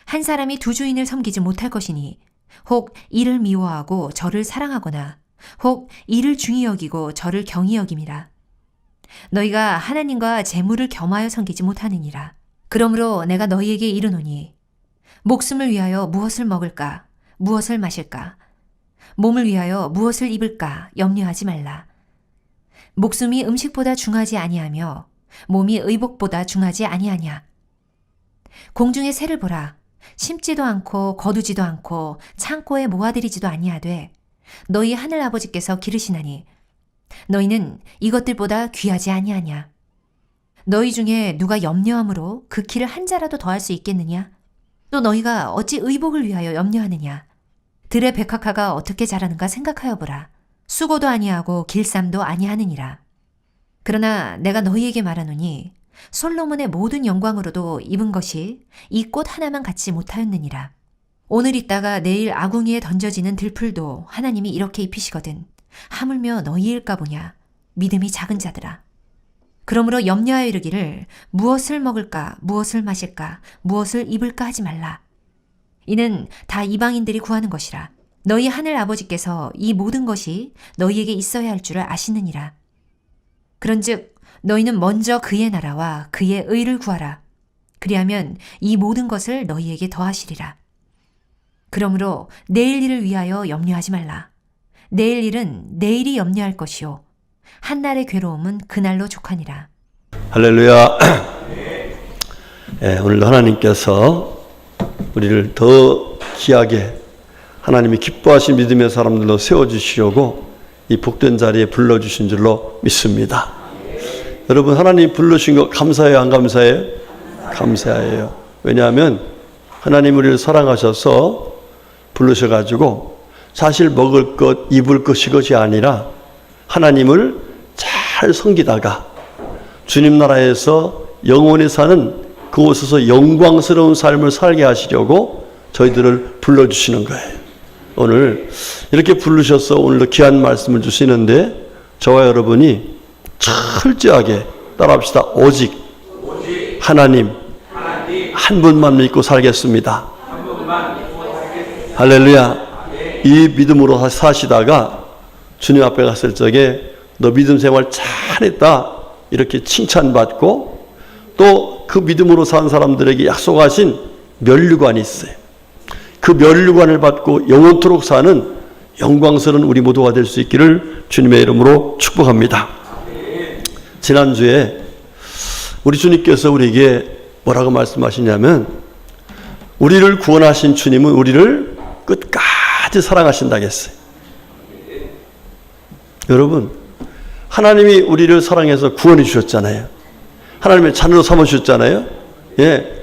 한 사람이 두 주인을 섬기지 못할 것이니 혹 이를 미워하고 저를 사랑하거나 혹 이를 중히 여기고 저를 경히 여김이라. 너희가 하나님과 재물을 겸하여 섬기지 못하느니라. 그러므로 내가 너희에게 이르노니 목숨을 위하여 무엇을 먹을까 무엇을 마실까 몸을 위하여 무엇을 입을까 염려하지 말라. 목숨이 음식보다 중하지 아니하며 몸이 의복보다 중하지 아니하냐. 공중의 새를 보라. 심지도 않고 거두지도 않고 창고에 모아들이지도 아니하되 너희 하늘 아버지께서 기르시나니 너희는 이것들보다 귀하지 아니하냐. 너희 중에 누가 염려함으로 그 키를 한 자라도 더할 수 있겠느냐. 또 너희가 어찌 의복을 위하여 염려하느냐. 들의 백합화가 어떻게 자라는가 생각하여 보라. 수고도 아니하고 길쌈도 아니하느니라. 그러나 내가 너희에게 말하노니 솔로몬의 모든 영광으로도 입은 것이 이 꽃 하나만 갖지 못하였느니라. 오늘 있다가 내일 아궁이에 던져지는 들풀도 하나님이 이렇게 입히시거든 하물며 너희일까 보냐. 믿음이 작은 자들아. 그러므로 염려하여 이르기를 무엇을 먹을까 무엇을 마실까 무엇을 입을까 하지 말라. 이는 다 이방인들이 구하는 것이라. 너희 하늘 아버지께서 이 모든 것이 너희에게 있어야 할 줄을 아시느니라. 그런즉 너희는 먼저 그의 나라와 그의 의를 구하라. 그리하면 이 모든 것을 너희에게 더하시리라. 그러므로 내일 일을 위하여 염려하지 말라. 내일 일은 내일이 염려할 것이요 한날의 괴로움은 그날로 족하니라. 할렐루야. 오늘도 하나님께서 우리를 더 귀하게 하나님이 기뻐하신 믿음의 사람들로 세워주시려고 이 복된 자리에 불러주신 줄로 믿습니다. 여러분, 하나님 부르신 거 감사해요, 안 감사해요? 감사해요. 왜냐하면 하나님 우리를 사랑하셔서 부르셔가지고 사실 먹을 것, 입을 것 이것이 아니라 하나님을 잘 섬기다가 주님 나라에서 영원히 사는 그곳에서 영광스러운 삶을 살게 하시려고 저희들을 불러주시는 거예요. 오늘 이렇게 부르셔서 오늘도 귀한 말씀을 주시는데 저와 여러분이 철저하게 따라합시다. 오직 하나님 한 분만 믿고 살겠습니다. 할렐루야. 이 믿음으로 사시다가 주님 앞에 갔을 적에 너 믿음 생활 잘했다 이렇게 칭찬받고 또 그 믿음으로 산 사람들에게 약속하신 면류관이 있어요. 그 면류관을 받고 영원토록 사는 영광스러운 우리 모두가 될 수 있기를 주님의 이름으로 축복합니다. 지난주에 우리 주님께서 우리에게 뭐라고 말씀하시냐면 우리를 구원하신 주님은 우리를 끝까지 사랑하신다고 했어요. 여러분, 하나님이 우리를 사랑해서 구원해 주셨잖아요. 하나님의 자녀로 삼으셨잖아요. 예.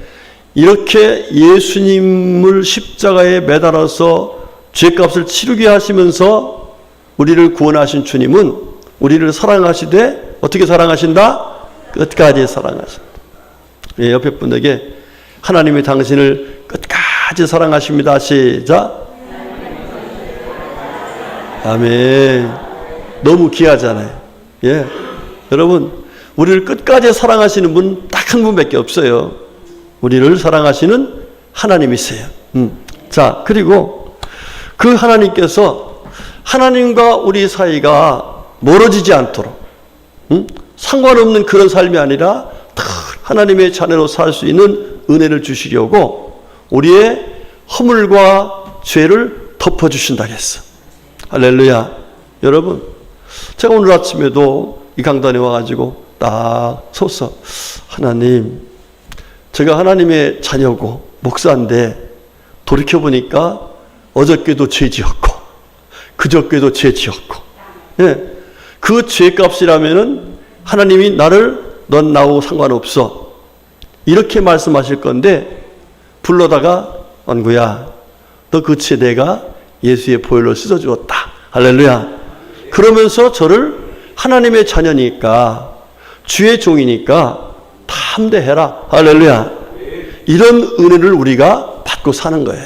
이렇게 예수님을 십자가에 매달아서 죄값을 치르게 하시면서 우리를 구원하신 주님은 우리를 사랑하시되 어떻게 사랑하신다? 끝까지 사랑하신다. 예, 옆에 분에게 하나님이 당신을 끝까지 사랑하십니다. 시작. 아멘. 너무 귀하잖아요. 예. 여러분, 우리를 끝까지 사랑하시는 분 딱 한 분밖에 없어요. 우리를 사랑하시는 하나님이세요. 자, 그리고 그 하나님께서 하나님과 우리 사이가 멀어지지 않도록 상관없는 그런 삶이 아니라 하나님의 자녀로 살 수 있는 은혜를 주시려고 우리의 허물과 죄를 덮어주신다고 했어. 할렐루야. 여러분, 제가 오늘 아침에도 이 강단에 와가지고 딱 서서 하나님, 제가 하나님의 자녀고 목사인데 돌이켜보니까 어저께도 죄 지었고 그저께도 죄 지었고, 예, 그 죄값이라면은 하나님이 넌 나하고 상관없어 이렇게 말씀하실 건데 불러다가 언구야 너 그 죄 내가 예수의 보혈로 씻어주었다. 할렐루야. 그러면서 저를 하나님의 자녀니까 주의 종이니까 담대해라. 할렐루야. 이런 은혜를 우리가 받고 사는 거예요.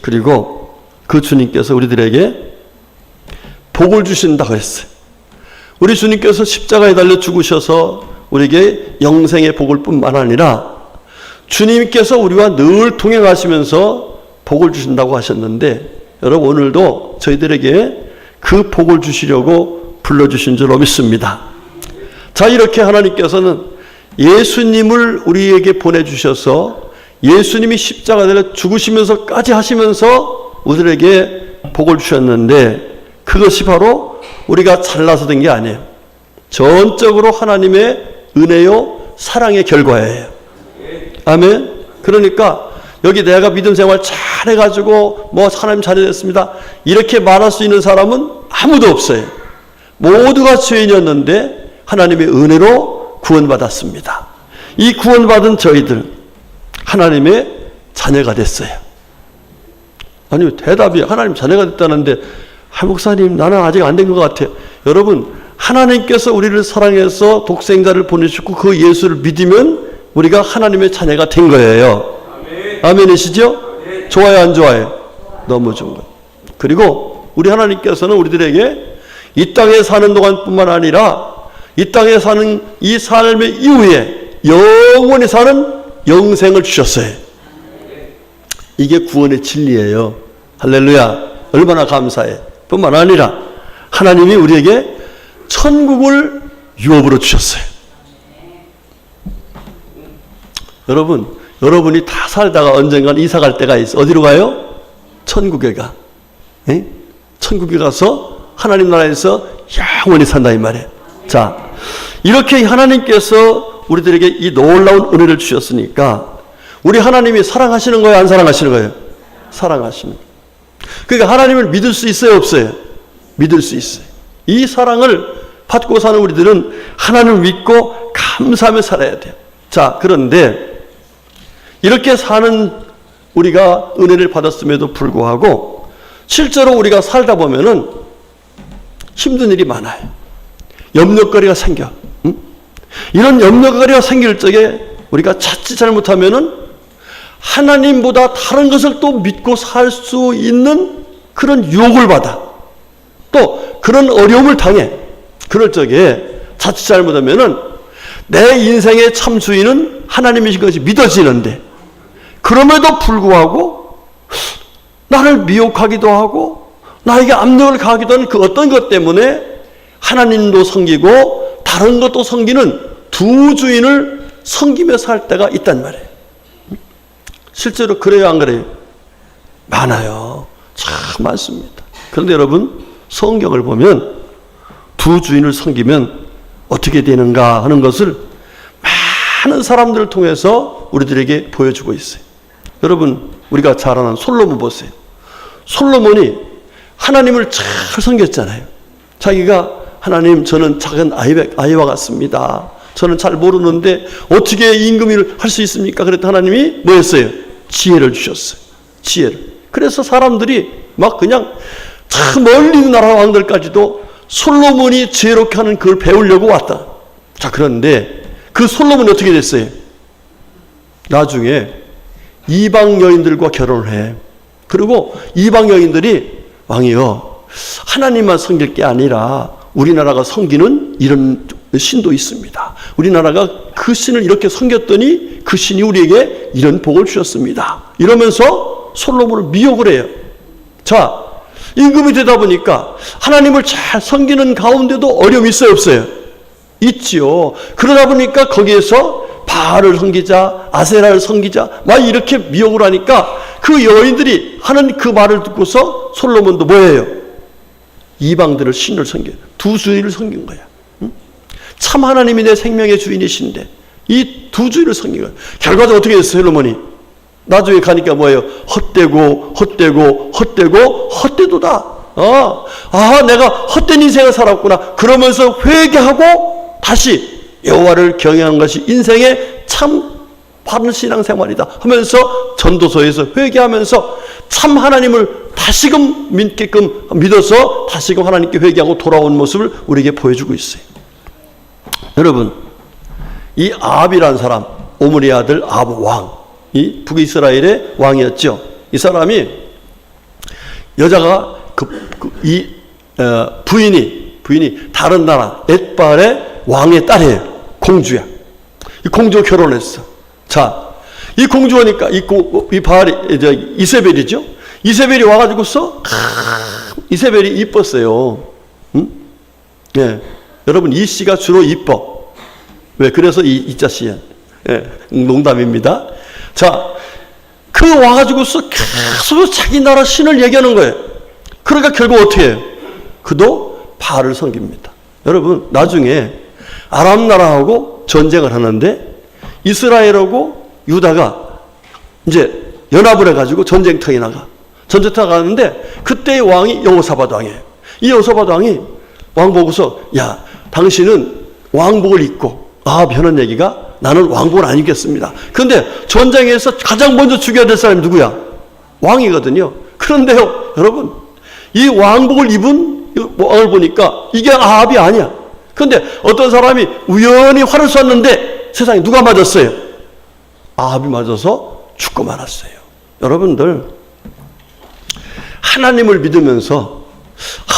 그리고 그 주님께서 우리들에게 복을 주신다고 했어요. 우리 주님께서 십자가에 달려 죽으셔서 우리에게 영생의 복을 뿐만 아니라 주님께서 우리와 늘 동행하시면서 복을 주신다고 하셨는데 여러분 오늘도 저희들에게 그 복을 주시려고 불러주신 줄로 믿습니다. 자, 이렇게 하나님께서는 예수님을 우리에게 보내주셔서 예수님이 십자가에 죽으시면서까지 하시면서 우리에게 복을 주셨는데 그것이 바로 우리가 잘나서 된 게 아니에요. 전적으로 하나님의 은혜요 사랑의 결과예요. 아멘. 그러니까 여기 내가 믿음 생활 잘해가지고 뭐 하나님 잘해냈습니다 이렇게 말할 수 있는 사람은 아무도 없어요. 모두가 죄인이었는데 하나님의 은혜로 구원받았습니다. 이 구원받은 저희들 하나님의 자녀가 됐어요. 아니 대답이 하나님 자녀가 됐다는데 목사님 나는 아직 안 된 것 같아요. 여러분 하나님께서 우리를 사랑해서 독생자를 보내주고 그 예수를 믿으면 우리가 하나님의 자녀가 된 거예요. 아멘이시죠? 네. 좋아요 안 좋아요? 너무 좋은 거예요. 그리고 우리 하나님께서는 우리들에게 이 땅에 사는 동안뿐만 아니라 이 땅에 사는 이 삶의 이후에 영원히 사는 영생을 주셨어요. 이게 구원의 진리예요. 할렐루야. 얼마나 감사해. 뿐만 아니라 하나님이 우리에게 천국을 유업으로 주셨어요. 여러분이 다 살다가 언젠간 이사 갈 때가 있어. 어디로 가요? 천국에 가. 에? 천국에 가서 하나님 나라에서 영원히 산다 이 말이에요. 자, 이렇게 하나님께서 우리들에게 이 놀라운 은혜를 주셨으니까 우리 하나님이 사랑하시는 거예요? 안 사랑하시는 거예요? 사랑하시는 거예요. 그러니까 하나님을 믿을 수 있어요? 없어요? 믿을 수 있어요. 이 사랑을 받고 사는 우리들은 하나님을 믿고 감사하며 살아야 돼요. 자, 그런데 이렇게 사는 우리가 은혜를 받았음에도 불구하고 실제로 우리가 살다 보면은 힘든 일이 많아요. 염려거리가 생겨. 이런 염려거리가 생길 적에 우리가 자칫 잘못하면은 하나님보다 다른 것을 또 믿고 살 수 있는 그런 유혹을 받아. 또 그런 어려움을 당해. 그럴 적에 자칫 잘못하면은 내 인생의 참 주인은 하나님이신 것이 믿어지는데 그럼에도 불구하고 나를 미혹하기도 하고 나에게 압력을 가하기도 하는 그 어떤 것 때문에 하나님도 섬기고 다른 것도 섬기는 두 주인을 섬기며 살 때가 있단 말이에요. 실제로 그래요 안 그래요? 많아요. 참 많습니다. 그런데 여러분 성경을 보면 두 주인을 섬기면 어떻게 되는가 하는 것을 많은 사람들을 통해서 우리들에게 보여주고 있어요. 여러분 우리가 잘 아는 솔로몬 보세요. 솔로몬이 하나님을 잘 섬겼잖아요. 자기가 하나님 저는 작은 아이와 같습니다. 저는 잘 모르는데 어떻게 임금을 할 수 있습니까? 그랬더니 하나님이 뭐 했어요? 지혜를 주셨어요. 지혜를. 그래서 사람들이 막 그냥 참 멀리 있는 나라 왕들까지도 솔로몬이 지혜롭게 하는 그걸 배우려고 왔다. 자, 그런데 그 솔로몬이 어떻게 됐어요? 나중에 이방 여인들과 결혼을 해. 그리고 이방 여인들이 왕이여 하나님만 섬길 게 아니라 우리나라가 섬기는 이런 신도 있습니다. 우리나라가 그 신을 이렇게 섬겼더니 그 신이 우리에게 이런 복을 주셨습니다. 이러면서 솔로몬을 미혹을 해요. 자, 임금이 되다 보니까 하나님을 잘 섬기는 가운데도 어려움이 있어요 없어요? 있지요. 그러다 보니까 거기에서 바알을 섬기자 아세라를 섬기자 막 이렇게 미혹을 하니까 그 여인들이 하는 그 말을 듣고서 솔로몬도 뭐예요? 이방들을 신을 섬겨 두 주인을 섬긴 거야. 응? 참 하나님이 내 생명의 주인이신데 이 두 주인을 섬긴 거야. 결과적으로 어떻게 됐어요 솔로몬이? 나중에 가니까 뭐예요? 헛되고 헛되도다. 내가 헛된 인생을 살았구나. 그러면서 회개하고 다시 여호와를 경외하는 것이 인생의 참 바른 신앙생활이다 하면서 전도서에서 회개하면서 참 하나님을 다시금 믿게끔 믿어서 다시금 하나님께 회개하고 돌아온 모습을 우리에게 보여주고 있어요. 여러분 이 아합이라는 사람 오므리 아들 아합 왕 이 북이스라엘의 왕이었죠. 이 사람이 여자가 부인이 다른 나라 엣바알의 왕의 딸이에요. 공주야. 이 공주가 결혼했어. 자, 이 공주하니까 이 바알이 이세벨이죠. 이세벨이 와가지고서 이세벨이 이뻤어요. 응? 예, 여러분 이 씨가 주로 이뻐. 왜? 그래서 이자 씨야. 예, 농담입니다. 자, 그 와가지고서 계속 자기 나라 신을 얘기하는 거예요. 그러니까 결국 어떻게 해요? 그도 바알을 섬깁니다. 여러분 나중에 아람 나라하고 전쟁을 하는데 이스라엘하고 유다가 이제 연합을 해가지고 전쟁터에 나가. 전쟁터에 가는데 그때의 왕이 여호사밧 왕이에요. 이 여호사밧 왕이 왕 보고서 야, 당신은 왕복을 입고 하는 얘기가 나는 왕복을 안 입겠습니다. 그런데 전쟁에서 가장 먼저 죽여야 될 사람이 누구야? 왕이거든요. 그런데요, 여러분, 이 왕복을 입은 왕을 보니까 이게 아합이 아니야. 그런데 어떤 사람이 우연히 활을 쐈는데 세상에 누가 맞았어요? 아합이 맞아서 죽고 말았어요. 여러분들, 하나님을 믿으면서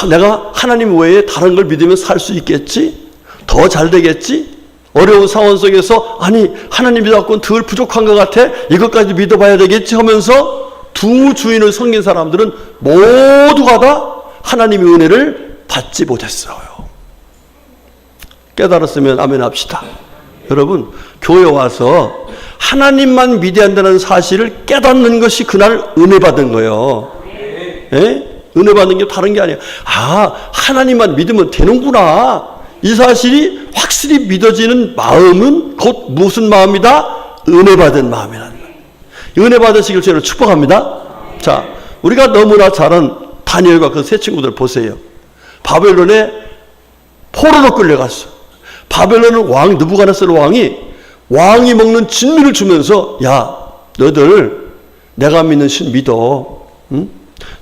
내가 하나님 외에 다른 걸 믿으면 살 수 있겠지? 더 잘 되겠지? 어려운 상황 속에서 아니 하나님 믿어갖고는 덜 부족한 것 같아? 이것까지 믿어봐야 되겠지? 하면서 두 주인을 섬긴 사람들은 모두가 다 하나님의 은혜를 받지 못했어요. 깨달았으면 아멘 합시다. 여러분, 교회 와서 하나님만 믿어야 한다는 사실을 깨닫는 것이 그날 은혜 받은 거예요. 예? 은혜 받는 게 다른 게 아니에요. 아, 하나님만 믿으면 되는구나. 이 사실이 확실히 믿어지는 마음은 곧 무슨 마음이다? 은혜 받은 마음이라는 거예요. 은혜 받으시길 저는 축복합니다. 자, 우리가 너무나 잘 아는 다니엘과 그 세 친구들 보세요. 바벨론에 포로로 끌려갔어. 바벨론은 왕 느부갓네살 왕이 먹는 진미를 주면서 야, 너희들 내가 믿는 신 믿어. 응?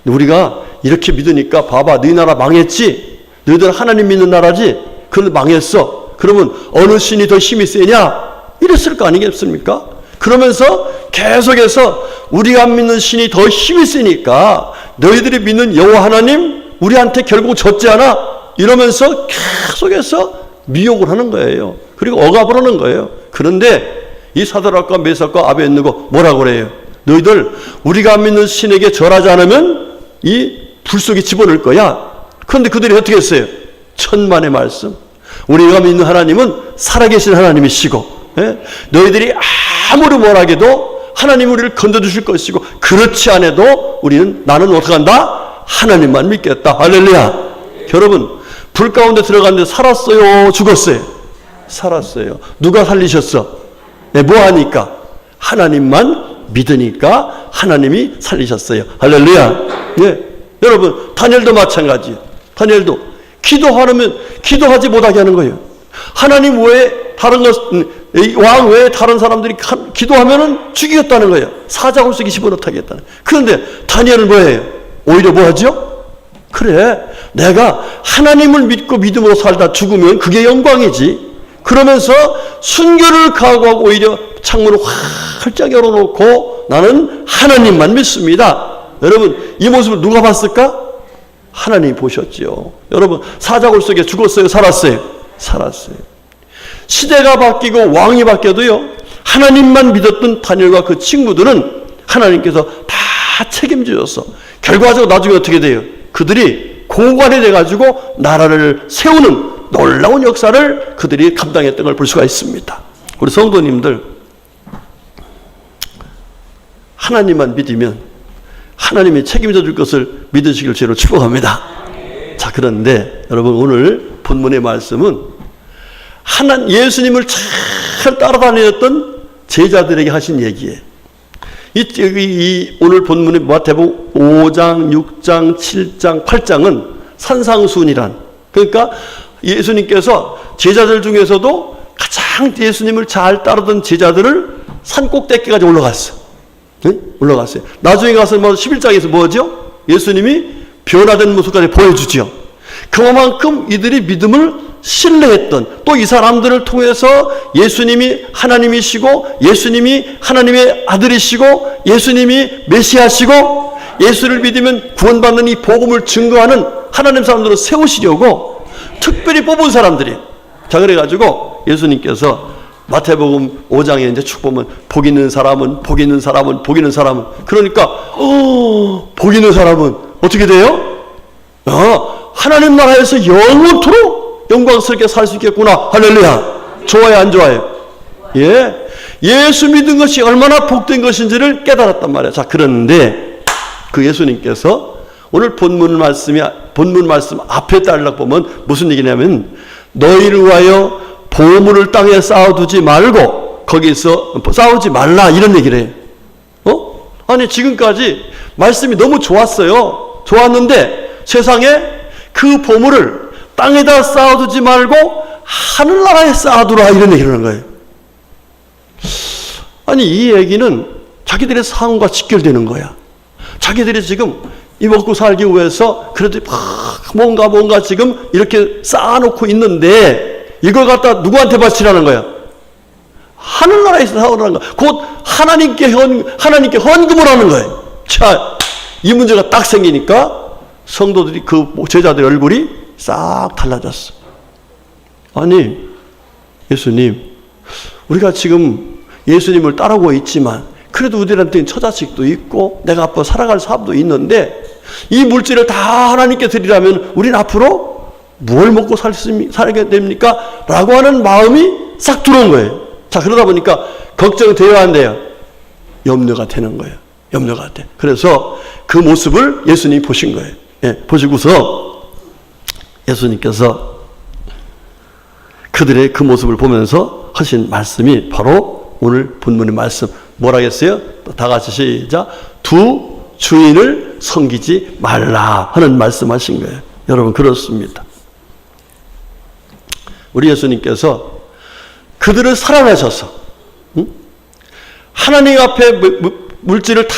우리가 이렇게 믿으니까 봐봐, 너희 나라 망했지? 너희들 하나님 믿는 나라지? 그런데 망했어. 그러면 어느 신이 더 힘이 세냐? 이랬을 거 아니겠습니까? 그러면서 계속해서 우리가 믿는 신이 더 힘이 세니까 너희들이 믿는 여호와 하나님 우리한테 결국 졌지 않아? 이러면서 계속해서 미혹을 하는 거예요. 그리고 억압을 하는 거예요. 그런데 이 사드락과 메삭과 아벳느고 뭐라고 그래요? 너희들 우리가 믿는 신에게 절하지 않으면 이 불 속에 집어넣을 거야. 그런데 그들이 어떻게 했어요? 천만의 말씀. 우리가 믿는 하나님은 살아계신 하나님이시고, 예? 너희들이 아무리 뭐라해도 하나님 우리를 건져주실 것이고, 그렇지 않아도 나는 어떻게 한다? 하나님만 믿겠다. 할렐루야. 여러분, 불 가운데 들어갔는데 살았어요? 죽었어요? 살았어요. 누가 살리셨어? 네, 뭐 하니까? 하나님만 믿으니까 하나님이 살리셨어요. 할렐루야. 예. 여러분, 다니엘도 마찬가지예요. 다니엘도 기도하지 못하게 하는 거예요. 하나님 외에 왕 외에 다른 사람들이 기도하면은 죽이겠다는 거예요. 사자굴 속에 집어넣게 하겠다는. 그런데 다니엘은 뭐예요? 오히려 뭐 하죠? 그래, 내가 하나님을 믿고 믿음으로 살다 죽으면 그게 영광이지. 그러면서 순교를 각오하고 오히려 창문을 활짝 열어놓고 나는 하나님만 믿습니다. 여러분, 이 모습을 누가 봤을까? 하나님이 보셨지요. 여러분, 사자굴 속에 죽었어요? 살았어요? 살았어요. 시대가 바뀌고 왕이 바뀌어도요, 하나님만 믿었던 다니엘과 그 친구들은 하나님께서 다 책임지셨어. 결과적으로 나중에 어떻게 돼요? 그들이 고관이 돼가지고 나라를 세우는 놀라운 역사를 그들이 감당했던 걸 볼 수가 있습니다. 우리 성도님들, 하나님만 믿으면 하나님이 책임져 줄 것을 믿으시길 주로 축복합니다. 자, 그런데 여러분, 오늘 본문의 말씀은 예수님을 잘 따라다녔던 제자들에게 하신 얘기예요. 오늘 본문의 마태복음 5장, 6장, 7장, 8장은 산상수훈이란, 그러니까 예수님께서 제자들 중에서도 가장 예수님을 잘 따르던 제자들을 산 꼭대기까지 올라갔어. 네? 올라갔어요. 나중에 가서 11장에서 뭐죠? 예수님이 변화된 모습까지 보여주죠. 그만큼 이들이 믿음을 신뢰했던, 또 이 사람들을 통해서 예수님이 하나님이시고 예수님이 하나님의 아들이시고 예수님이 메시아시고 예수를 믿으면 구원받는 이 복음을 증거하는 하나님 사람들을 세우시려고 특별히 뽑은 사람들이에요. 자, 그래가지고 예수님께서 마태복음 5장에 이제 쭉 보면 복 있는 사람은 복 있는 사람은 복 있는 사람은 그러니까 복 있는 사람은 어떻게 돼요? 하나님 나라에서 영원토록 영광스럽게 살 수 있겠구나. 할렐루야. 좋아요, 안 좋아요? 예. 예수 믿은 것이 얼마나 복된 것인지를 깨달았단 말이에요. 자, 그런데 그 예수님께서 오늘 본문 말씀 앞에 따르려고 보면 무슨 얘기냐면 너희를 위하여 보물을 땅에 쌓아두지 말고 거기서 싸우지 말라 이런 얘기를 해요. 아니 지금까지 말씀이 너무 좋았어요. 좋았는데 세상에 그 보물을 땅에다 쌓아두지 말고 하늘나라에 쌓아두라 이런 얘기를 하는 거예요. 아니 이 얘기는 자기들의 삶과 직결되는 거야. 자기들이 지금 이 먹고 살기 위해서 그래도 뭔가 지금 이렇게 쌓아놓고 있는데 이걸 갖다 누구한테 바치라는 거야? 하늘나라에서 사오라는 거야. 곧 하나님께 헌금을 하는 거예요. 자, 이 문제가 딱 생기니까 성도들이 그 제자들의 얼굴이 싹 달라졌어. 아니 예수님, 우리가 지금 예수님을 따르고 있지만 그래도 우리한테는 처자식도 있고 내가 앞으로 살아갈 삶도 있는데 이 물질을 다 하나님께 드리라면 우리는 앞으로 뭘 먹고 살게 됩니까? 라고 하는 마음이 싹 들어온 거예요. 자, 그러다 보니까 걱정이 돼야 안 돼요? 염려가 되는 거예요. 염려가 돼. 그래서 그 모습을 예수님이 보신 거예요. 예, 보시고서 예수님께서 그들의 그 모습을 보면서 하신 말씀이 바로 오늘 본문의 말씀. 뭐라 했어요? 다 같이 시작. 두 주인을 섬기지 말라 하는 말씀하신 거예요. 여러분 그렇습니다. 우리 예수님께서 그들을 사랑하셔서 하나님 앞에 물질을 다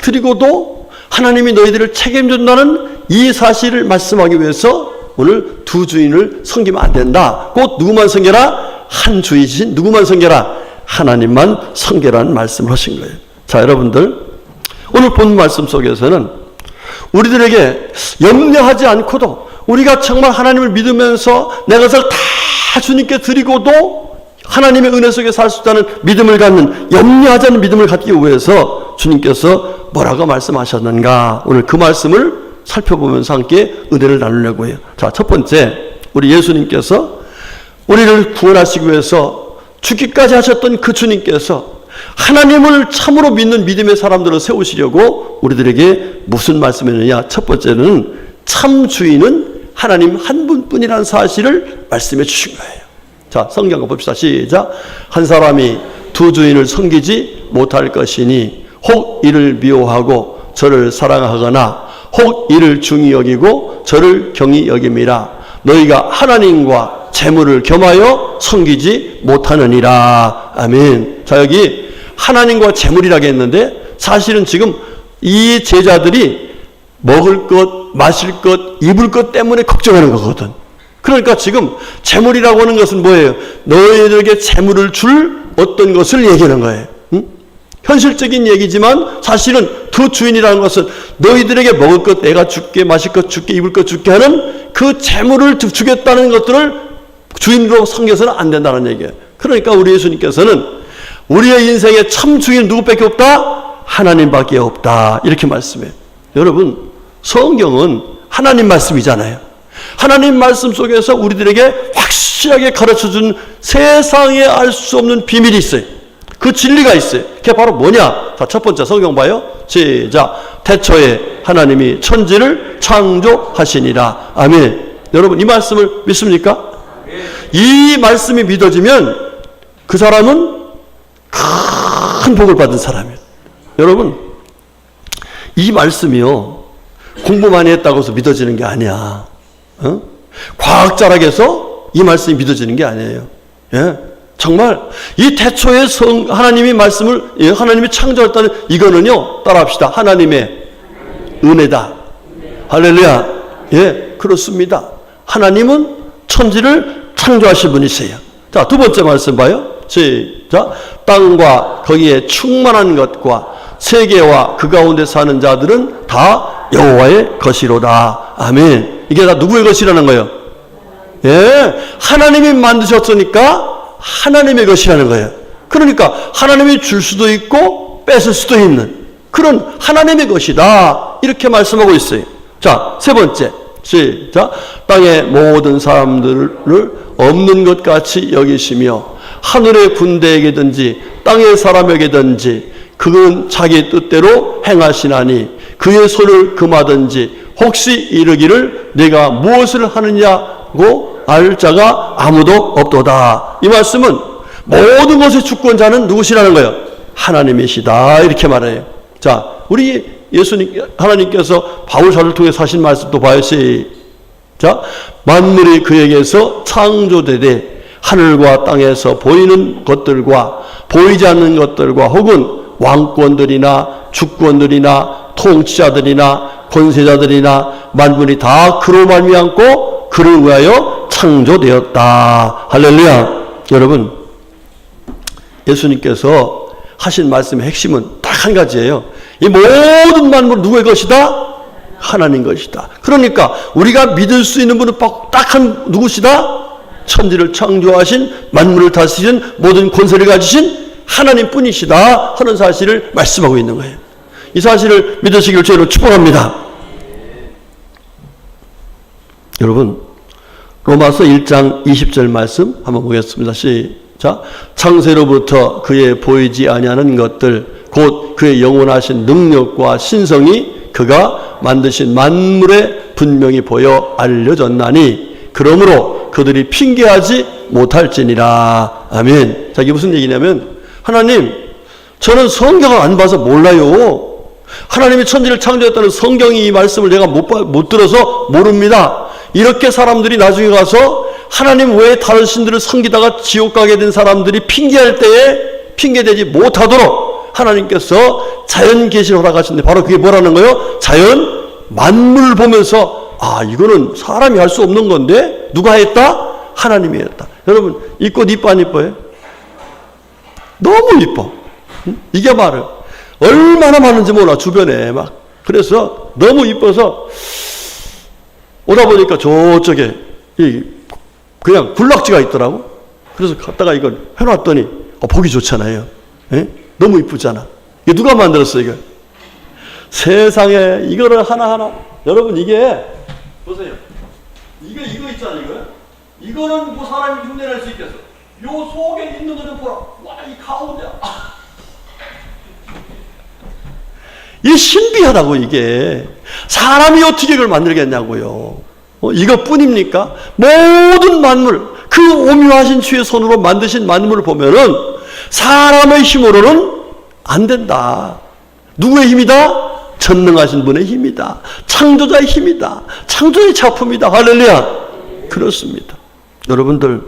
드리고도 하나님이 너희들을 책임진다는 이 사실을 말씀하기 위해서 오늘 두 주인을 섬기면 안 된다. 곧 누구만 섬겨라? 한 주이신 누구만 섬겨라? 하나님만 섬겨라는 말씀을 하신 거예요. 자, 여러분들 오늘 본 말씀 속에서는 우리들에게 염려하지 않고도 우리가 정말 하나님을 믿으면서 내 것을 다 주님께 드리고도 하나님의 은혜 속에 살 수 있다는 믿음을 갖는, 염려하지 않는 믿음을 갖기 위해서 주님께서 뭐라고 말씀하셨는가, 오늘 그 말씀을 살펴보면서 함께 은혜를 나누려고 해요. 자, 첫 번째, 우리 예수님께서 우리를 구원하시기 위해서 죽기까지 하셨던 그 주님께서 하나님을 참으로 믿는 믿음의 사람들을 세우시려고 우리들에게 무슨 말씀이느냐. 첫 번째는 참 주인은 하나님 한 분뿐이라는 사실을 말씀해 주신 거예요. 자, 성경 봅시다. 시작. 한 사람이 두 주인을 섬기지 못할 것이니 혹 이를 미워하고 저를 사랑하거나 혹 이를 중히 여기고 저를 경히 여김이라. 너희가 하나님과 재물을 겸하여 섬기지 못하느니라. 아멘. 자, 여기 하나님과 재물이라고 했는데 사실은 지금 이 제자들이 먹을 것, 마실 것, 입을 것 때문에 걱정하는 거거든. 그러니까 지금 재물이라고 하는 것은 뭐예요? 너희들에게 재물을 줄 어떤 것을 얘기하는 거예요. 응? 현실적인 얘기지만 사실은 두 주인이라는 것은 너희들에게 먹을 것 내가 줄게, 마실 것 줄게, 입을 것 줄게 하는 그 재물을 주겠다는 것들을 주인으로 섬겨서는 안 된다는 얘기예요. 그러니까 우리 예수님께서는 우리의 인생의 참 주인 누구밖에 없다? 하나님밖에 없다. 이렇게 말씀해요. 여러분, 성경은 하나님 말씀이잖아요. 하나님 말씀 속에서 우리들에게 확실하게 가르쳐준 세상에 알 수 없는 비밀이 있어요. 그 진리가 있어요. 그게 바로 뭐냐? 자, 첫 번째 성경 봐요. 시작. 태초에 하나님이 천지를 창조하시니라. 아멘. 여러분, 이 말씀을 믿습니까? 이 말씀이 믿어지면 그 사람은 큰 복을 받은 사람이에요. 여러분, 이 말씀이요, 공부 많이 했다고 해서 믿어지는 게 아니야. 과학자라고 해서 이 말씀이 믿어지는 게 아니에요. 예? 정말 이 태초에 하나님이 말씀을, 예, 하나님이 창조했다는 이거는요, 따라합시다. 하나님의 은혜다. 할렐루야. 예, 그렇습니다. 하나님은 천지를 창조하신 분이세요. 자, 두 번째 말씀 봐요. 시작. 땅과 거기에 충만한 것과 세계와 그 가운데 사는 자들은 다 여호와의 것이로다. 아멘. 이게 다 누구의 것이라는 거예요? 예, 하나님이 만드셨으니까 하나님의 것이라는 거예요. 그러니까 하나님이 줄 수도 있고 뺏을 수도 있는 그런 하나님의 것이다. 이렇게 말씀하고 있어요. 자, 세 번째. 시작. 땅의 모든 사람들을 없는 것 같이 여기시며 하늘의 군대에게든지 땅의 사람에게든지 그는 자기 뜻대로 행하시나니 그의 손을 금하든지 혹시 이르기를 내가 무엇을 하느냐고 알 자가 아무도 없도다. 이 말씀은 모든 것의 주권자는 누구시라는 거예요? 하나님이시다. 이렇게 말해요. 자, 우리 하나님께서 바울사를 통해 하신 말씀도 봐요. 자, 만물이 그에게서 창조되되 하늘과 땅에서 보이는 것들과 보이지 않는 것들과 혹은 왕권들이나 주권들이나 통치자들이나 권세자들이나 만물이 다 그로 말미암고 그를 위하여 창조되었다. 할렐루야. 여러분, 예수님께서 하신 말씀의 핵심은 딱 한 가지예요. 이 모든 만물 누구의 것이다? 하나님 것이다. 그러니까 우리가 믿을 수 있는 분은 딱 한 누구시다? 천지를 창조하신 만물을 다스리는 모든 권세를 가지신 하나님 뿐이시다 하는 사실을 말씀하고 있는 거예요. 이 사실을 믿으시길 주로 축복합니다. 여러분, 로마서 1장 20절 말씀 한번 보겠습니다. 시작. 창세로부터 그의 보이지 아니하는 것들 곧 그의 영원하신 능력과 신성이 그가 만드신 만물에 분명히 보여 알려졌나니 그러므로 그들이 핑계하지 못할지니라. 아멘. 자, 이게 무슨 얘기냐면 하나님, 저는 성경을 안 봐서 몰라요. 하나님이 천지를 창조했다는 성경이 이 말씀을 내가 못 들어서 모릅니다. 이렇게 사람들이 나중에 가서 하나님 외에 다른 신들을 섬기다가 지옥 가게 된 사람들이 핑계할 때에 핑계대지 못하도록 하나님께서 자연 계시를 허락하신데 바로 그게 뭐라는 거예요? 자연 만물을 보면서 이거는 사람이 할 수 없는 건데 누가 했다? 하나님이 했다. 여러분, 이 꽃 이뻐 안 이뻐요? 너무 이뻐. 이게 말을 얼마나 많은지 몰라 주변에 막. 그래서 너무 이뻐서 오다 보니까 저쪽에 그냥 군락지가 있더라고. 그래서 갔다가 이걸 해놨더니 보기 좋잖아요. 예? 너무 이쁘잖아. 이게 누가 만들었어 이거? 세상에 이거를 하나하나. 여러분, 이게 보세요. 이거 있잖아. 이거는 뭐 사람이 흉내낼 수 있겠어. 요 속에 있는 거 좀 보라. 와, 이 가운데. 이 신비하다고. 이게 사람이 어떻게 이걸 만들겠냐고요. 이것뿐입니까? 모든 만물, 그 오묘하신 주의 손으로 만드신 만물을 보면은 사람의 힘으로는 안 된다. 누구의 힘이다? 전능하신 분의 힘이다. 창조자의 힘이다. 창조의 작품이다. 할렐루야. 그렇습니다. 여러분들,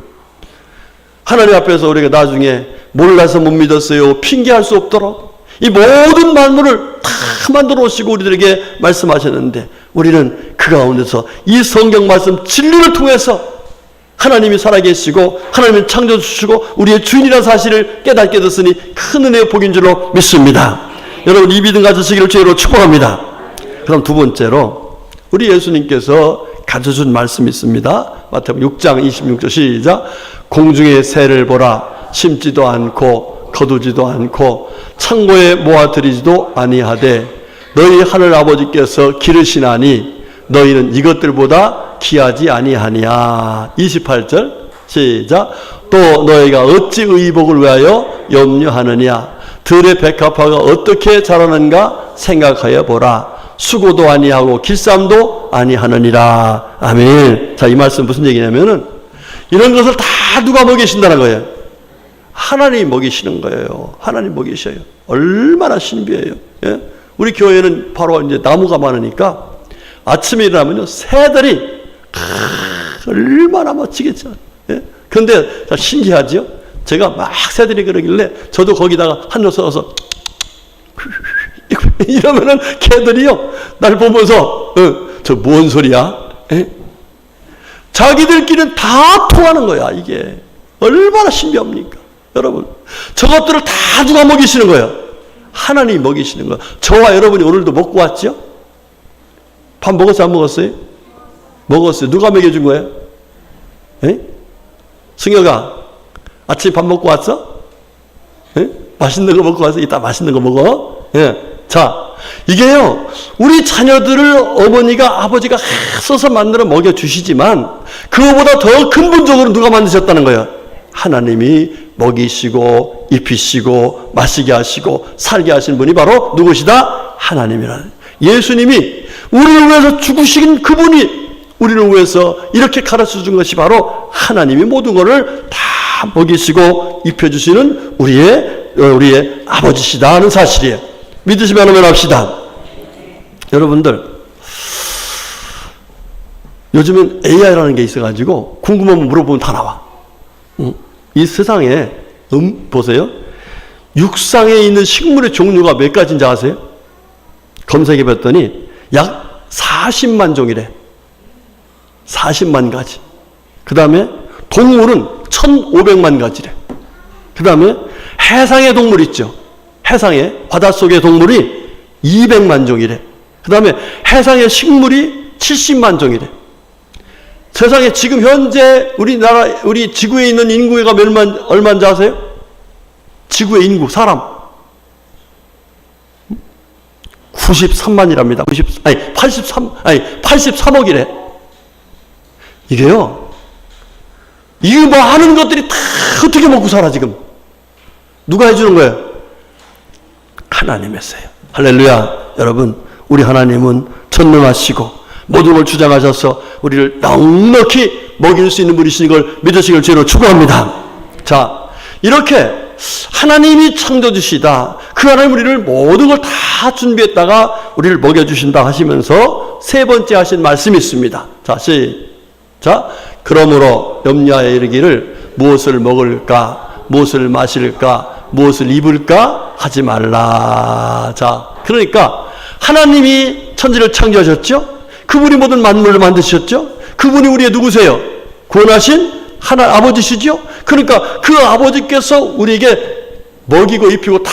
하나님 앞에서 우리가 나중에 몰라서 못 믿었어요, 핑계할 수 없도록 이 모든 만물을 다 만들어 오시고 우리들에게 말씀하셨는데 우리는 그 가운데서 이 성경 말씀 진리를 통해서 하나님이 살아계시고 하나님이 창조해 주시고 우리의 주인이라는 사실을 깨닫게 됐으니 큰 은혜의 복인 줄로 믿습니다. 여러분, 이 믿음 가지시기를 주로 축복합니다. 그럼 두 번째로 우리 예수님께서 가르쳐준 말씀이 있습니다. 마태복음 6장 26절 시작. 공중의 새를 보라. 심지도 않고 거두지도 않고 창고에 모아들이지도 아니하되 너희 하늘 아버지께서 기르시나니 너희는 이것들보다 귀하지 아니하니야. 28절 시작. 또 너희가 어찌 의복을 위하여 염려하느냐. 들의 백합화가 어떻게 자라는가 생각하여 보라. 수고도 아니하고 길쌈도 아니하느니라. 아멘. 자, 이 말씀 무슨 얘기냐면은 이런 것을 다 누가 먹이신다는 거예요? 하나님이 먹이시는 거예요. 하나님 먹이셔요. 얼마나 신비해요. 예? 우리 교회는 바로 이제 나무가 많으니까 아침에 일어나면요 새들이 얼마나 멋지겠죠. 예? 그런데 신기하죠. 제가 막 새들이 그러길래 저도 거기다가 한눈 써서 이러면은 개들이요 날 보면서 저 뭔 소리야? 에? 자기들끼리는 다 통하는 거야. 이게 얼마나 신비합니까? 여러분, 저것들을 다 누가 먹이시는 거예요? 하나님이 먹이시는 거예요. 저와 여러분이 오늘도 먹고 왔죠? 밥 먹었어요? 안 먹었어요? 먹었어요. 누가 먹여준 거예요? 에? 승혁아, 아침 밥 먹고 왔어? 예? 맛있는 거 먹고 왔어? 이따 맛있는 거 먹어? 예. 자, 이게요, 우리 자녀들을 어머니가, 아버지가 애써서 만들어 먹여주시지만, 그거보다 더 근본적으로 누가 만드셨다는 거예요? 하나님이 먹이시고, 입히시고, 마시게 하시고, 살게 하신 분이 바로 누구시다? 하나님이라는. 예수님이 우리를 위해서 죽으신 그분이 우리를 위해서 이렇게 가르쳐 준 것이 바로 하나님이 모든 것을 다 먹이시고 입혀주시는 우리의 아버지시다 하는 사실이에요. 믿으시면 하면 합시다. 여러분들, 요즘엔 AI라는 게 있어가지고 궁금하면 물어보면 다 나와. 이 세상에, 보세요. 육상에 있는 식물의 종류가 몇 가지인지 아세요? 검색해 봤더니 약 40만 종이래. 40만 가지. 그 다음에 동물은 1500만 가지래. 그 다음에 해상의 동물 있죠. 해상의 바닷속의 동물이 200만 종이래. 그 다음에 해상의 식물이 70만 종이래. 세상에 지금 현재 우리 지구에 있는 인구가 얼마인지 아세요? 지구의 인구, 사람 93만이랍니다. 83억이래. 이게요, 이거 뭐 하는 것들이 다 어떻게 먹고 살아, 지금? 누가 해주는 거예요? 하나님 했어요. 할렐루야. 여러분, 우리 하나님은 전능하시고 모든 걸 주장하셔서 우리를 넉넉히 먹일 수 있는 분이신 걸 믿으시길 주로 축원합니다. 자, 이렇게 하나님이 창조주시다. 그 하나님 우리를 모든 걸 다 준비했다가 우리를 먹여주신다 하시면서 세 번째 하신 말씀이 있습니다. 자, 그러므로 염려하여 이르기를 무엇을 먹을까, 무엇을 마실까, 무엇을 입을까 하지 말라. 자, 그러니까 하나님이 천지를 창조하셨죠? 그분이 모든 만물을 만드셨죠? 그분이 우리의 누구세요? 구원하신 하나 아버지시죠? 그러니까 그 아버지께서 우리에게 먹이고 입히고 다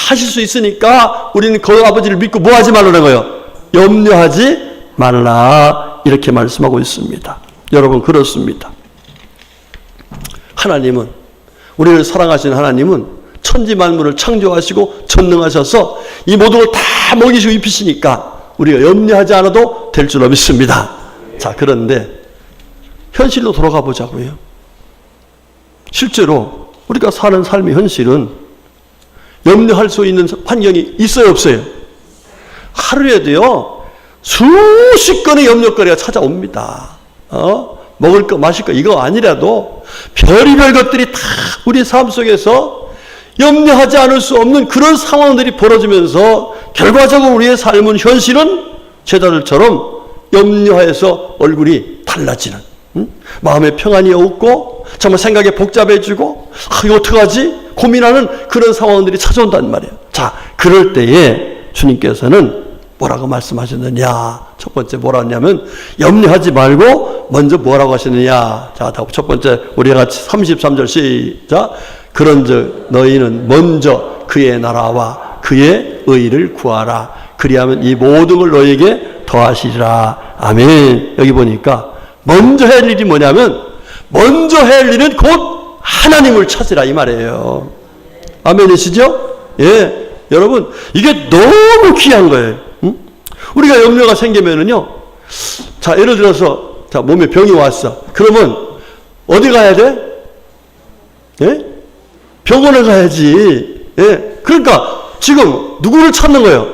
하실 수 있으니까 우리는 그 아버지를 믿고 뭐 하지 말라는 거예요? 염려하지 말라. 이렇게 말씀하고 있습니다. 여러분, 그렇습니다. 하나님은, 우리를 사랑하시는 하나님은 천지 만물을 창조하시고 전능하셔서 이 모든 걸 다 먹이시고 입히시니까 우리가 염려하지 않아도 될 줄로 믿습니다. 자, 그런데 현실로 돌아가 보자고요. 실제로 우리가 사는 삶의 현실은 염려할 수 있는 환경이 있어요, 없어요? 하루에도요, 수십 건의 염려거리가 찾아옵니다. 먹을 거, 마실 거, 이거 아니라도 별의별 것들이 다 우리 삶 속에서 염려하지 않을 수 없는 그런 상황들이 벌어지면서 결과적으로 우리의 삶은, 현실은 제자들처럼 염려해서 얼굴이 달라지는, 마음의 평안이 없고 정말 생각이 복잡해지고 이거 어떡하지? 고민하는 그런 상황들이 찾아온단 말이에요. 자, 그럴 때에 주님께서는 뭐라고 말씀하셨느냐? 첫 번째 뭐라 했냐면 염려하지 말고 먼저 뭐라고 하셨느냐? 자, 첫 번째 우리 같이 33절 시작. 그런즉 너희는 먼저 그의 나라와 그의 의를 구하라. 그리하면 이 모든 걸 너희에게 더하시리라. 아멘. 여기 보니까 먼저 해야 할 일이 뭐냐면, 먼저 해야 할 일은 곧 하나님을 찾으라 이 말이에요. 아멘이시죠? 예. 여러분, 이게 너무 귀한 거예요. 우리가 염려가 생기면은요, 자, 예를 들어서, 자, 몸에 병이 왔어. 그러면, 어디 가야 돼? 예? 병원에 가야지. 예? 그러니까, 지금, 누구를 찾는 거예요?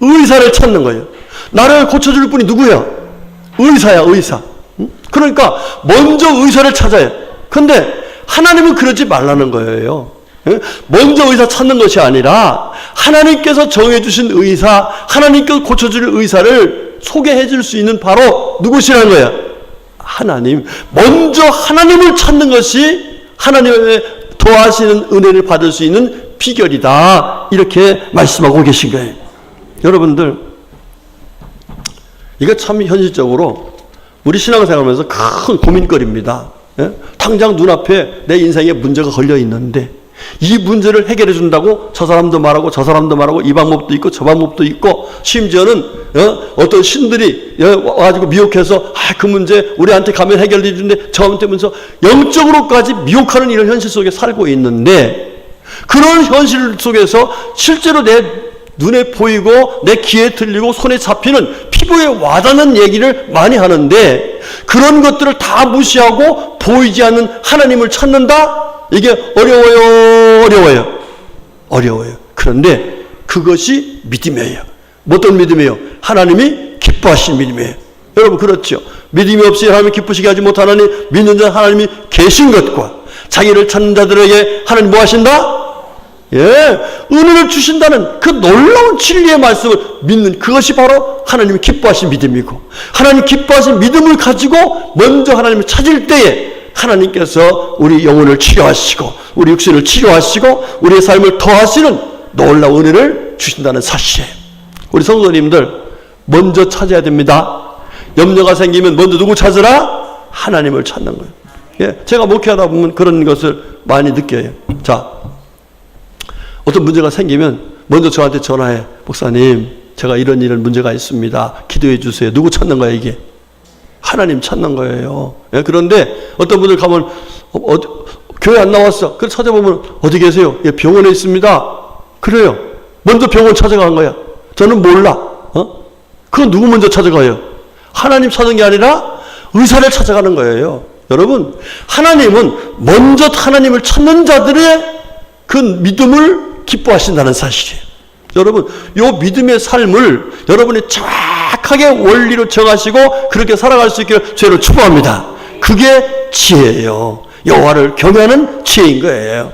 의사를 찾는 거예요. 나를 고쳐줄 분이 누구야? 의사야, 의사. 그러니까, 먼저 의사를 찾아야 해. 근데, 하나님은 그러지 말라는 거예요. 먼저 의사 찾는 것이 아니라 하나님께서 정해주신 의사, 하나님께서 고쳐줄 의사를 소개해 줄 수 있는 바로 누구시라는 거예요? 하나님. 먼저 하나님을 찾는 것이 하나님의 더하시는 은혜를 받을 수 있는 비결이다. 이렇게 말씀하고 계신 거예요. 여러분들, 이거 참 현실적으로 우리 신앙생활하면서 큰 고민거리입니다. 예? 당장 눈앞에 내 인생에 문제가 걸려 있는데 이 문제를 해결해 준다고 저 사람도 말하고 저 사람도 말하고 이 방법도 있고 저 방법도 있고 심지어는 어떤 신들이 와가지고 미혹해서 그 문제 우리한테 가면 해결해 주는데 저한테 면서 영적으로까지 미혹하는 이런 현실 속에 살고 있는데 그런 현실 속에서 실제로 내 눈에 보이고 내 귀에 들리고 손에 잡히는 피부에 와닿는 얘기를 많이 하는데 그런 것들을 다 무시하고 보이지 않는 하나님을 찾는다? 이게 어려워요. 그런데 그것이 믿음이에요. 어떤 믿음이에요? 하나님이 기뻐하신 믿음이에요. 여러분 그렇죠? 믿음이 없이 하나님이 기쁘시게 하지 못하나니 믿는 자 하나님이 계신 것과 자기를 찾는 자들에게 하나님 뭐 하신다? 은혜를 주신다는 그 놀라운 진리의 말씀을 믿는 그것이 바로 하나님이 기뻐하신 믿음이고 하나님 기뻐하신 믿음을 가지고 먼저 하나님을 찾을 때에 하나님께서 우리 영혼을 치료하시고 우리 육신을 치료하시고 우리의 삶을 더하시는 놀라운 은혜를 주신다는 사실이에요. 우리 성도님들 먼저 찾아야 됩니다. 염려가 생기면 먼저 누구 찾으라? 하나님을 찾는 거예요. 제가 목회하다 보면 그런 것을 많이 느껴요. 자, 어떤 문제가 생기면 먼저 저한테 전화해. 목사님, 제가 이런 문제가 있습니다. 기도해 주세요. 누구 찾는 거야 이게? 하나님 찾는 거예요. 그런데 어떤 분들 가면 교회 안 나왔어. 그래서 찾아보면 어디 계세요? 병원에 있습니다. 그래요. 먼저 병원 찾아간 거야. 저는 몰라. 그건 누구 먼저 찾아가요? 하나님 찾은 게 아니라 의사를 찾아가는 거예요. 여러분, 하나님은 먼저 하나님을 찾는 자들의 그 믿음을 기뻐하신다는 사실이에요. 여러분, 요 믿음의 삶을 여러분이 정확하게 원리로 정하시고 그렇게 살아갈 수 있기를 죄로 축복합니다. 그게 지혜예요. 여호와를 경외하는 지혜인 거예요.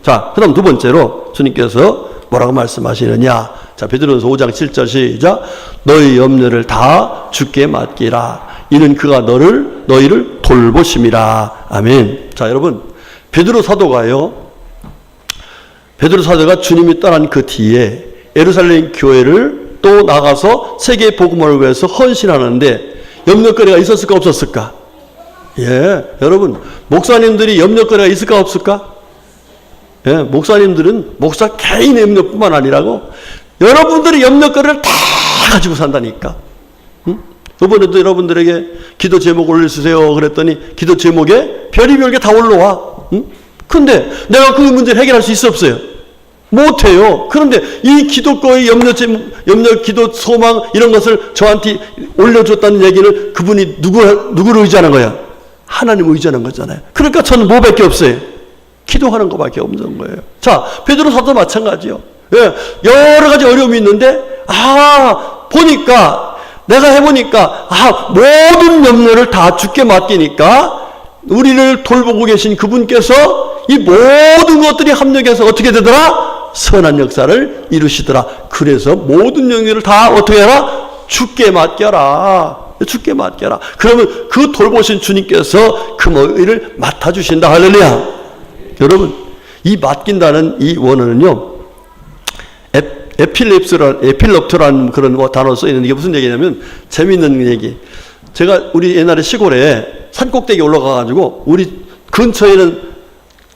자, 그다음 두 번째로 주님께서 뭐라고 말씀하시느냐? 자, 베드로전서 5장 7절 시작. 너희 염려를 다 주께 맡기라. 이는 그가 너희를 돌보심이라. 아멘. 자, 여러분, 베드로 사도가 주님이 떠난 그 뒤에 예루살렘 교회를 또 나가서 세계 복음을 위해서 헌신하는데 염려거리가 있었을까 없었을까? 여러분, 목사님들이 염려거리가 있을까 없을까? 목사님들은 목사 개인의 염려뿐만 아니라고 여러분들이 염려거리를 다 가지고 산다니까. 이번에도 여러분들에게 기도 제목 올려주세요 그랬더니 기도 제목에 별의별 게 다 올라와. 근데 내가 그 문제를 해결할 수 있어 없어요? 못해요. 그런데 이 기도거의 염려, 기도, 소망 이런 것을 저한테 올려줬다는 얘기는 그분이 누구를 의지하는 거야? 하나님을 의지하는 거잖아요. 그러니까 저는 뭐밖에 없어요? 기도하는 것밖에 없는 거예요. 자, 베드로 사도 마찬가지요. 여러 가지 어려움이 있는데 내가 해보니까 모든 염려를 다 주께 맡기니까 우리를 돌보고 계신 그분께서 이 모든 것들이 합력해서 어떻게 되더라? 선한 역사를 이루시더라. 그래서 모든 영역을 다 어떻게 해라? 주께 맡겨라. 주께 맡겨라. 그러면 그 돌보신 주님께서 그 일을 맡아주신다. 할렐루야. 여러분, 이 맡긴다는 이 원어는요, 에필럽트라는 그런 단어 써 있는 이게 무슨 얘기냐면 재미있는 얘기. 제가 우리 옛날에 시골에 산꼭대기 올라가가지고 우리 근처에는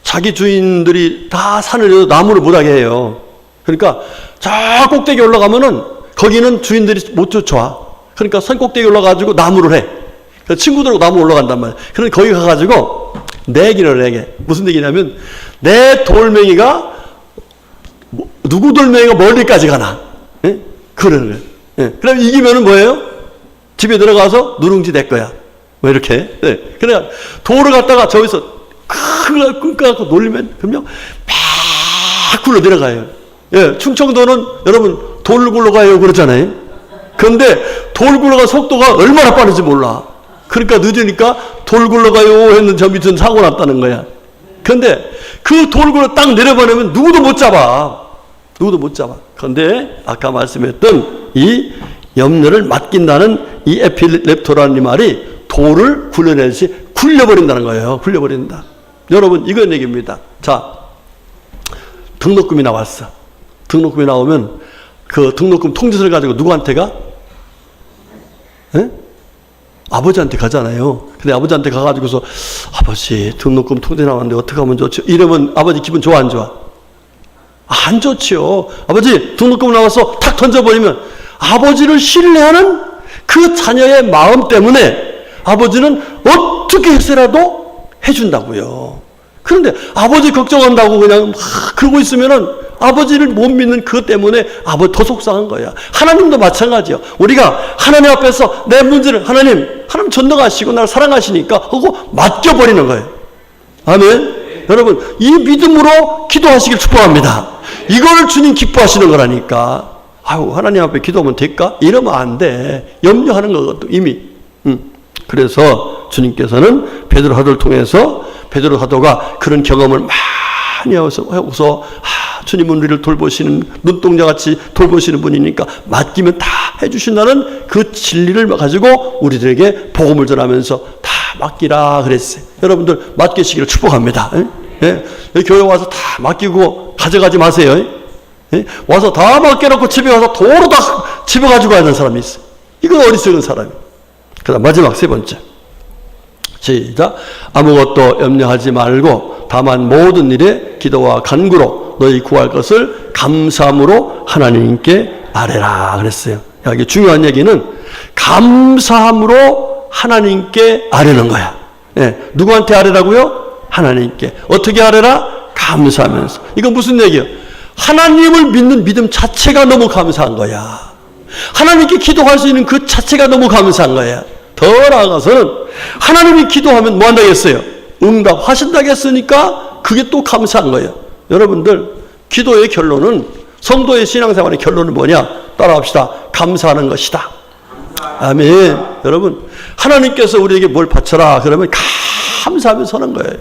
자기 주인들이 다 산을 나무를 못하게 해요. 그러니까 저 꼭대기 올라가면은 거기는 주인들이 못 쫓아와. 그러니까 산 꼭대기 올라가가지고 나무를 해. 친구들하고 나무 올라간단 말이야. 그런데 거기 가가지고 내기를 내게. 무슨 얘기냐면 내 돌멩이가 누구 돌멩이가 멀리까지 가나. 그러는 거예요. 그럼 이기면은 뭐예요? 집에 들어가서 누룽지 내 거야. 뭐 이렇게. 그래 돌을 갖다가 저기서 끊겨갖고 놀리면 그러면 막 굴러 내려가요. 충청도는 여러분 돌 굴러가요 그러잖아요. 그런데 돌 굴러가 속도가 얼마나 빠른지 몰라. 그러니까 늦으니까 돌 굴러가요 했는 저 밑은 사고 났다는 거야. 그런데 그 돌 굴러 딱 내려보내면 누구도 못 잡아. 그런데 아까 말씀했던 이 염려를 맡긴다는 이 에필렙토라는 이 말이 돌을 굴려내듯이 굴려버린다는 거예요. 굴려버린다. 여러분, 이건 얘기입니다. 자, 등록금이 나왔어. 등록금이 나오면 그 등록금 통지서를 가지고 누구한테 가? 아버지한테 가잖아요. 근데 아버지한테 가가지고서 아버지 등록금 통제 나왔는데 어떻게 하면 좋죠? 이러면 아버지 기분 좋아 안 좋아? 안 좋지요. 아버지 등록금 나와서 탁 던져버리면 아버지를 신뢰하는 그 자녀의 마음 때문에 아버지는 어떻게 해서라도 해준다고요. 그런데 아버지 걱정한다고 그냥 막 그러고 있으면은 아버지를 못 믿는 그것 때문에 아버지 더 속상한 거야. 하나님도 마찬가지요. 우리가 하나님 앞에서 내 문제를 하나님 전능하시고 나를 사랑하시니까 하고 맡겨버리는 거예요. 아멘. 여러분 이 믿음으로 기도하시길 축복합니다. 이걸 주님 기뻐하시는 거라니까. 아유 하나님 앞에 기도하면 될까? 이러면 안 돼. 염려하는 거거든 이미. 그래서 주님께서는 베드로 사도를 통해서 베드로 사도가 그런 경험을 많이 하고서 주님은 우리를 돌보시는 눈동자같이 돌보시는 분이니까 맡기면 다 해주신다는 그 진리를 가지고 우리들에게 복음을 전하면서 다 맡기라 그랬어요. 여러분들 맡기시기를 축복합니다. 예? 교회 와서 다 맡기고 가져가지 마세요. 예? 와서 다 맡겨놓고 집에 가서 도로 다 집에 가지고 가는 사람이 있어요. 이건 어리석은 사람이에요. 그 다음 마지막 세 번째. 시작. 아무것도 염려하지 말고 다만 모든 일에 기도와 간구로 너희 구할 것을 감사함으로 하나님께 아뢰라 그랬어요. 여기 중요한 얘기는 감사함으로 하나님께 아뢰는 거야. 예, 누구한테 아뢰라고요? 하나님께. 어떻게 아뢰라? 감사하면서. 이건 무슨 얘기예요? 하나님을 믿는 믿음 자체가 너무 감사한 거야. 하나님께 기도할 수 있는 그 자체가 너무 감사한 거야. 더 나아가서는 하나님이 기도하면 뭐 한다겠어요? 응답하신다겠으니까 그게 또 감사한 거예요. 여러분들 기도의 결론은 성도의 신앙생활의 결론은 뭐냐? 따라합시다. 감사하는 것이다. 아멘. 여러분 하나님께서 우리에게 뭘 바쳐라 그러면 감사하면서 하는 거예요.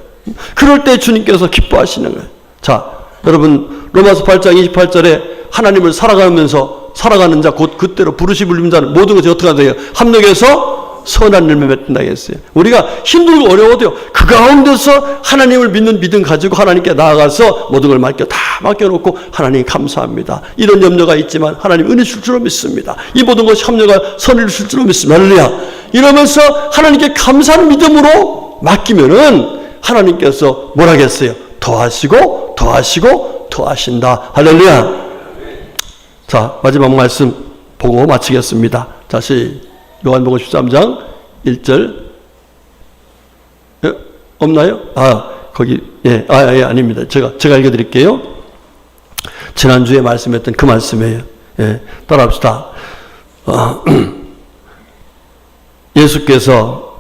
그럴 때 주님께서 기뻐하시는 거예요. 자 여러분 로마서 8장 28절에 하나님을 살아가면서 살아가는 자 곧 그때로 부르시 불린 자는 모든 것이 어떻게 하세요? 합력해서 선한 열매 맺는다 했어요. 우리가 힘들고 어려워도요. 그 가운데서 하나님을 믿는 믿음 가지고 하나님께 나아가서 모든 걸 다 맡겨놓고 하나님 감사합니다. 이런 염려가 있지만 하나님 은혜 줄 줄로 믿습니다. 이 모든 것이 합력과 선을 줄 줄로 믿습니다. 할렐루야. 이러면서 하나님께 감사한 믿음으로 맡기면은 하나님께서 뭘 하겠어요? 더하시고 더하시고 더하신다. 할렐루야. 자 마지막 말씀 보고 마치겠습니다. 다시 요한복음 13장 1절 없나요? 거기 아닙니다. 제가 읽어드릴게요. 지난주에 말씀했던 그 말씀이에요. 따라합시다. 예수께서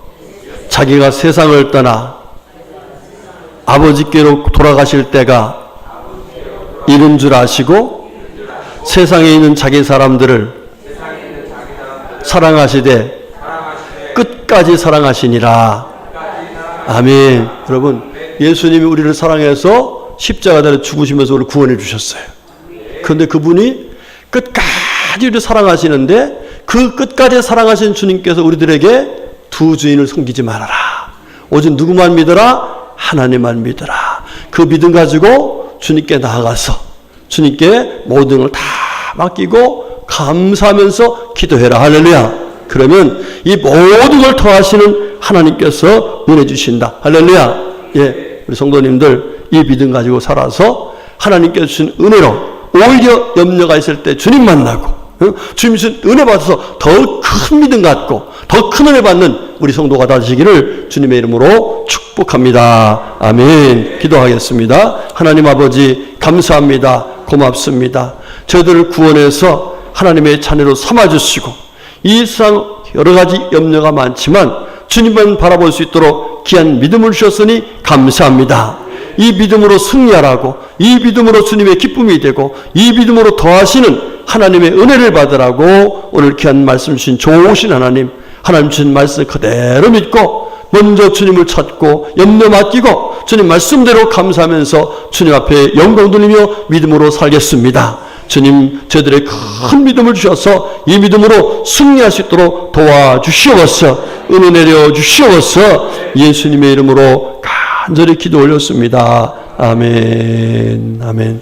자기가 세상을 떠나 아버지께로 돌아가실 때가 이른 줄 아시고 세상에 있는 자기 사람들을 사랑하시되 끝까지 사랑하시니라. 아멘. 여러분 예수님이 우리를 사랑해서 십자가에 죽으시면서 우리를 구원해 주셨어요. 그런데 그분이 끝까지 우리를 사랑하시는데 그 끝까지 사랑하신 주님께서 우리들에게 두 주인을 섬기지 말아라. 오직 누구만 믿어라? 하나님만 믿어라. 그 믿음 가지고 주님께 나아가서 주님께 모든 걸 다 맡기고 감사하면서 기도해라. 할렐루야. 그러면 이 모든 걸 더하시는 하나님께서 은혜 주신다. 할렐루야. 예, 우리 성도님들 이 믿음 가지고 살아서 하나님께서 주신 은혜로 오히려 염려가 있을 때 주님 만나고 주님 주신 은혜 받아서 더 큰 믿음 갖고 더 큰 은혜 받는 우리 성도가 되시기를 주님의 이름으로 축복합니다. 아멘. 기도하겠습니다. 하나님 아버지 감사합니다. 고맙습니다. 저희들을 구원해서 하나님의 자녀로 삼아주시고 이 세상 여러 가지 염려가 많지만 주님만 바라볼 수 있도록 귀한 믿음을 주셨으니 감사합니다. 이 믿음으로 승리하라고, 이 믿음으로 주님의 기쁨이 되고, 이 믿음으로 더하시는 하나님의 은혜를 받으라고 오늘 귀한 말씀 주신 좋으신 하나님 주신 말씀 그대로 믿고 먼저 주님을 찾고 염려 맡기고 주님 말씀대로 감사하면서 주님 앞에 영광 돌리며 믿음으로 살겠습니다. 주님 저희들의 큰 믿음을 주셔서 이 믿음으로 승리할 수 있도록 도와주시옵소서. 은혜 내려 주시옵소서. 예수님의 이름으로 간절히 기도 올렸습니다. 아멘. 아멘.